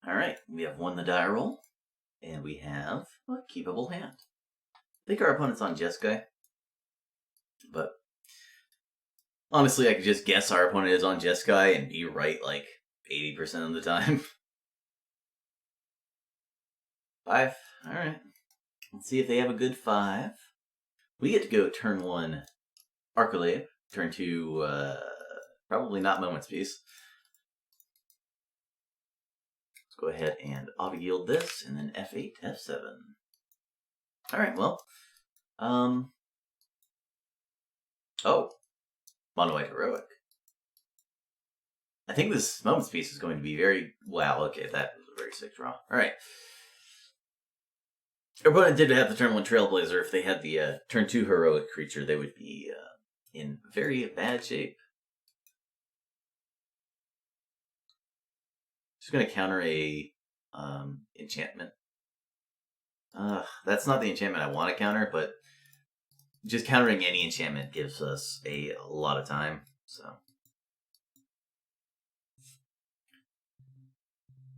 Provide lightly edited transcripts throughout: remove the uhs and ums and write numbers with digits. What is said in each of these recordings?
Alright, we have won the die roll, and we have a keepable hand. I think our opponent's on Jeskai, but honestly, I could just guess our opponent is on Jeskai and be right like 80% of the time. 5. Alright. Let's see if they have a good 5. We get to go turn 1 Arcalave, turn 2 probably not Moment's Peace. Let's go ahead and auto yield this, and then F8, F7. Alright, well. Oh. Mono White Heroic. I think this Moment's Peace is going to be very... Wow, okay, that was a very sick draw. Alright. Our opponent did have the turn 1 Trailblazer. If they had the turn 2 Heroic creature, they would be in very bad shape. Just going to counter a enchantment. That's not the enchantment I want to counter, but just countering any enchantment gives us a lot of time, so.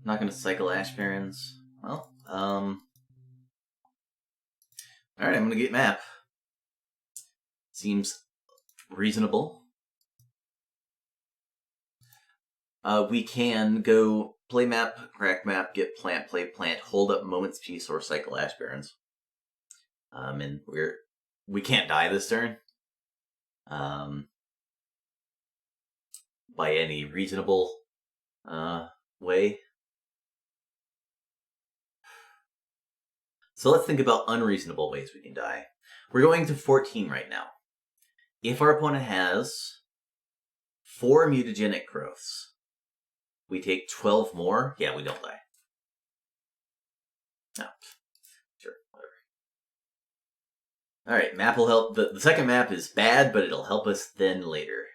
Not going to cycle Ash Barrens. Well, alright, I'm going to get map. Seems reasonable. We can go play map, crack map, get plant, play plant, hold up Moment's Peace, or cycle Ash Barrens. And we can't die this turn. By any reasonable way. So let's think about unreasonable ways we can die. We're going to 14 right now. If our opponent has 4 mutagenic growths, we take 12 more. Yeah, we don't die. No. Sure, whatever. Alright, map will help. The second map is bad, but it'll help us then later.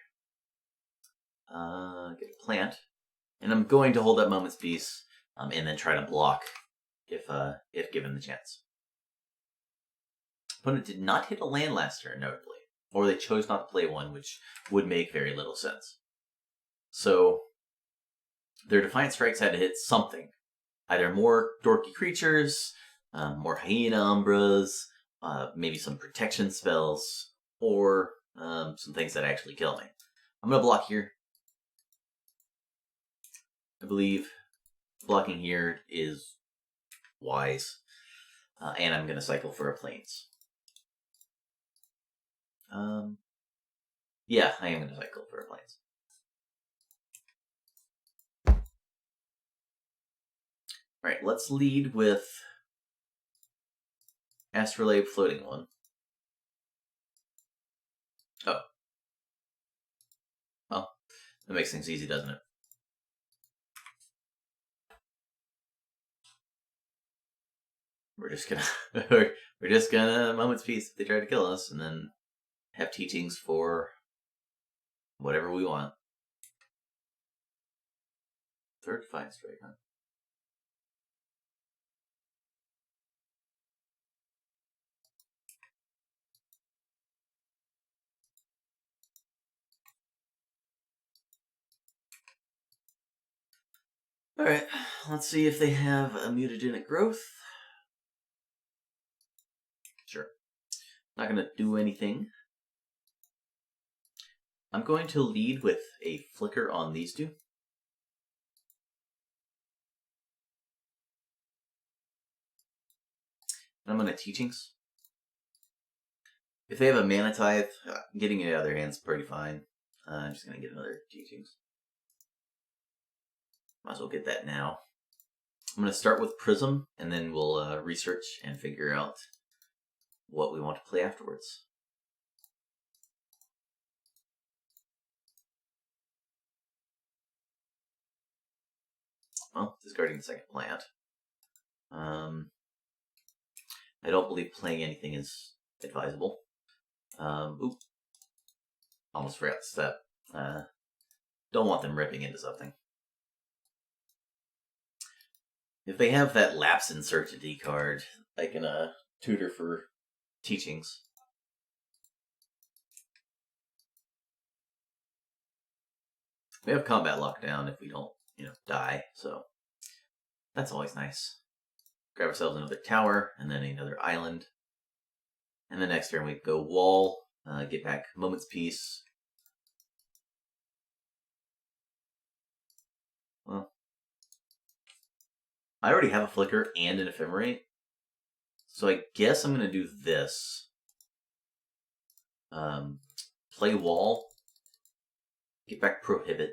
Get a plant. And I'm going to hold up Moment's Peace, and then try to block if given the chance. Opponent did not hit a land last turn, notably. Or they chose not to play one, which would make very little sense. So, their Defiant Strikes had to hit something. Either more dorky creatures, more Hyena Umbras, maybe some protection spells, or some things that actually kill me. I'm going to block here. I believe blocking here is wise. And I'm going to cycle for a Plains. Yeah, I am going to cycle for a Plains. Alright, let's lead with Astrolabe Floating One. Oh. Well, that makes things easy, doesn't it? We're just gonna Moment's Peace if they try to kill us, and then have teachings for whatever we want. Third Defiant Strike, huh? Alright, let's see if they have a mutagenic growth. Sure. Not gonna do anything. I'm going to lead with a flicker on these two. And I'm going to Teachings. If they have a Mana Tithe, getting it out of their hands is pretty fine. I'm just going to get another Teachings. Might as well get that now. I'm going to start with Prism, and then we'll research and figure out what we want to play afterwards. Well, discarding the second plant. I don't believe playing anything is advisable. Oop. Almost forgot the step. Don't want them ripping into something. If they have that Lapse Uncertainty card, I can tutor for Teachings. We have combat lockdown if we don't, die, so That's always nice. Grab ourselves another tower, and then another island. And the next turn we go wall, get back Moment's Peace. Well, I already have a Flicker and an Ephemerate, so I guess I'm going to do this. Play wall, get back Prohibit.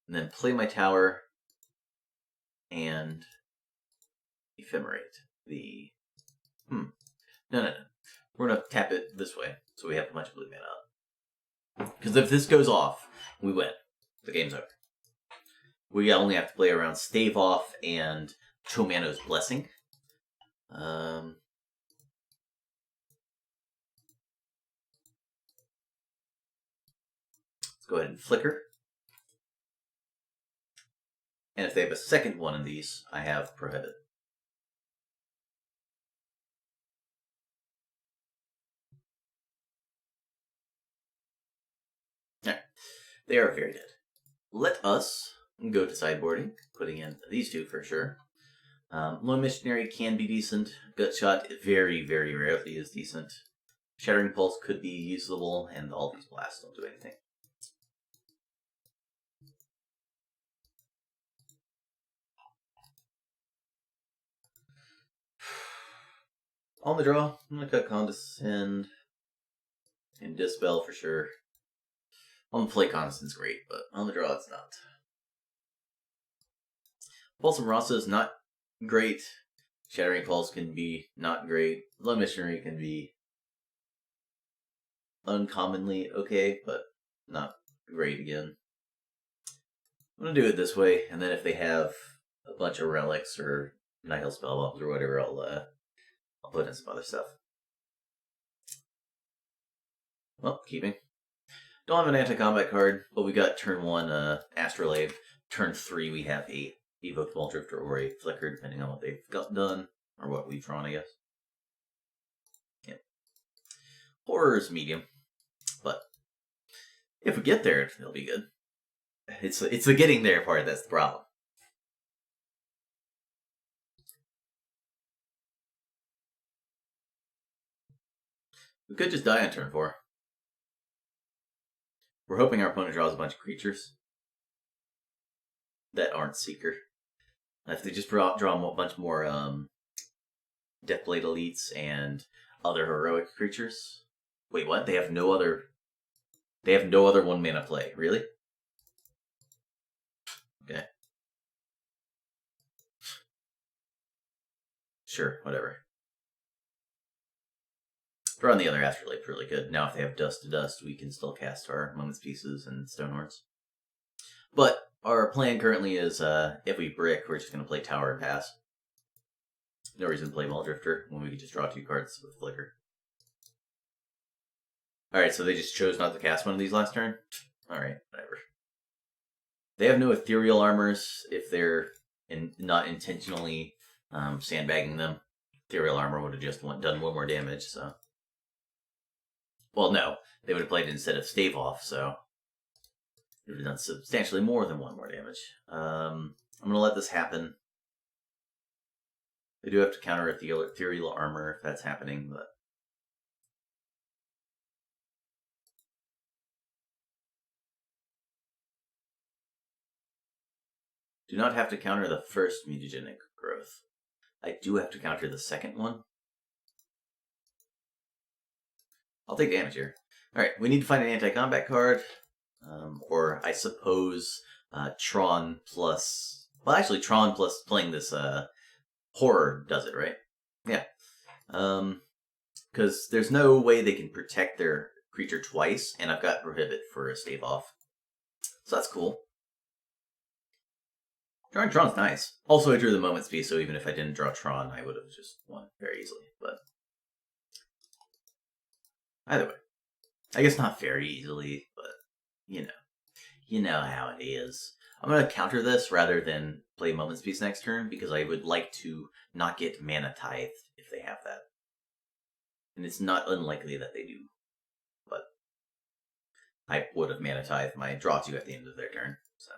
And then play my tower and Ephemerate the... No. We're going to tap it this way, so we have a bunch of blue mana up. Because if this goes off, we win. The game's over. We only have to play around Stave Off and Chomano's Blessing. Let's go ahead and Flicker. And if they have a second one of these, I have Prohibit. Alright. They are very dead. Let us go to sideboarding, putting in these two for sure. Lone Missionary can be decent. Gut Shot very, very rarely is decent. Shattering Pulse could be usable, and all these blasts don't do anything. On the draw, I'm going to cut Condescend and Dispel for sure. On the play, Condescend's great, but on the draw, it's not. Pulse of Rasa is not great. Shattering Pulse can be not great. Lone Missionary can be uncommonly okay, but not great again. I'm going to do it this way, and then if they have a bunch of relics or Nihil Spell Bombs or whatever, I'll put in some other stuff. Well, keeping. Don't have an anti-combat card, but we got turn 1 Astrolabe. Turn 3 we have a Evoked Ball Drifter or a Flicker, depending on what they've got done, or what we've drawn, I guess. Yeah. Horror is medium, but if we get there, it'll be good. It's the getting there part that's the problem. We could just die on turn 4. We're hoping our opponent draws a bunch of creatures that aren't Seeker. If they just draw a bunch more Deathblade Elites and other heroic creatures. Wait, what? They have no other 1 mana play. Really? Okay. Sure, whatever. Drawing the other Astrolabe really good. Now if they have Dust to Dust, we can still cast our Moment's Pieces and Stonehorns. But our plan currently is, if we brick, we're just going to play Tower and pass. No reason to play Ball Drifter when we could just draw 2 cards with Flicker. Alright, so they just chose not to cast one of these last turn? Alright, whatever. They have no Ethereal Armors if they're not intentionally sandbagging them. Ethereal Armor would have just done 1 more damage, so... Well, no. They would have played it instead of Stave Off, so... It would have done substantially more than 1 more damage. I'm going to let this happen. They do have to counter Ethereal Armor if that's happening, but... Do not have to counter the first mutagenic growth. I do have to counter the second one. I'll take damage here. Alright, we need to find an anti-combat card. Or, I suppose, Tron plus... Well, actually, Tron plus playing this horror does it, right? Yeah. Because there's no way they can protect their creature twice, and I've got Prohibit for a Stave Off. So that's cool. Drawing Tron's nice. Also, I drew the Moment's Peace, so even if I didn't draw Tron, I would have just won very easily. But either way. I guess not very easily, but you know how it is. I'm going to counter this rather than play Moment's Peace next turn, because I would like to not get Mana Tithe if they have that. And it's not unlikely that they do. But I would have mana tithe my draw 2 at the end of their turn. So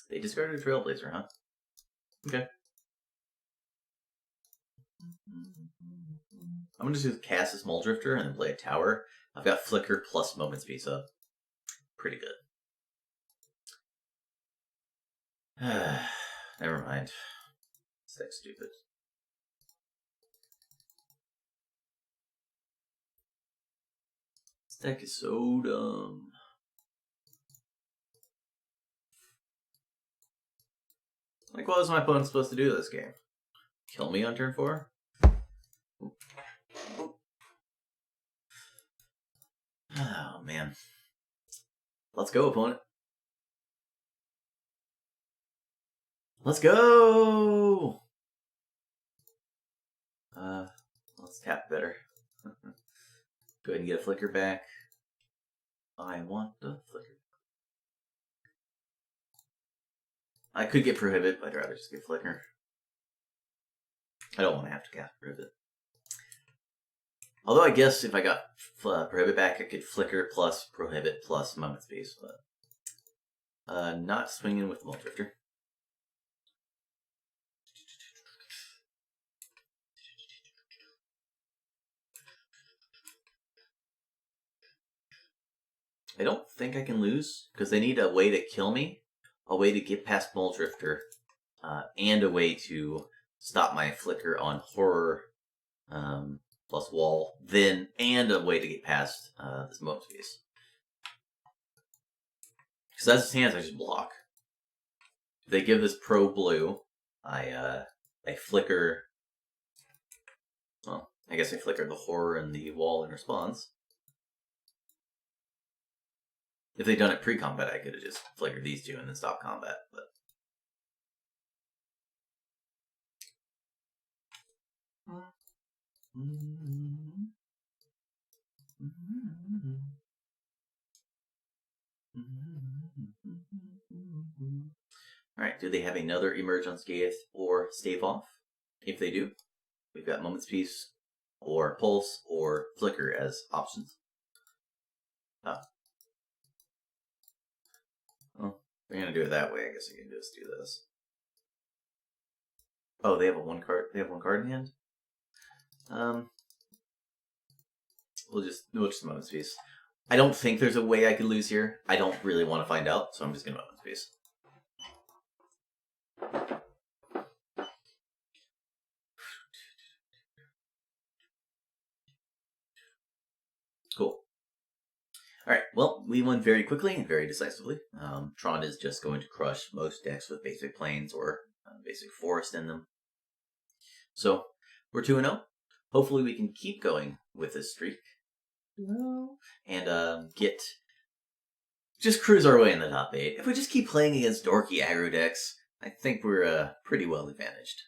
they discarded a Trailblazer, huh? Okay. I'm gonna just cast this Muldrifter and then play a tower. I've got Flicker plus Moment Speed up. Pretty good. Never mind. This deck's stupid. This deck is so dumb. Like, what was my opponent supposed to do this game? Kill me on turn 4? Oh, man. Let's go, opponent. Let's go! Let's tap better. Go ahead and get a Flicker back. I want the Flicker. I could get Prohibit, but I'd rather just get Flicker. I don't want to have to cast Prohibit. Although I guess if I got Prohibit back, I could Flicker plus Prohibit plus Moment Space, but not swinging with the Muldrifter. I don't think I can lose, because they need a way to kill me, a way to get past Muldrifter, and a way to stop my Flicker on Horror plus Wall, and a way to get past this Moment Space. Because as it stands, I just block. If they give this Pro Blue, I Flicker. Well, I guess I Flicker the Horror and the Wall in response. If they'd done it pre-combat, I could have just flickered these two and then stopped combat, but... Alright, do they have another Emerge Unscathed or Stave Off? If they do, we've got Moment's Peace, or Pulse, or Flicker as options. Well, if they're gonna do it that way, I guess I can just do this. Oh, they have one card in hand? We'll just Moment's Peace. I don't think there's a way I could lose here. I don't really want to find out, so I'm just gonna Moment's Peace. Cool. Alright, well, we won very quickly and very decisively. Tron is just going to crush most decks with basic plains or basic forest in them. So, we're 2-0. Hopefully we can keep going with this streak. And just cruise our way in the top 8. If we just keep playing against dorky aggro decks, I think we're pretty well advantaged.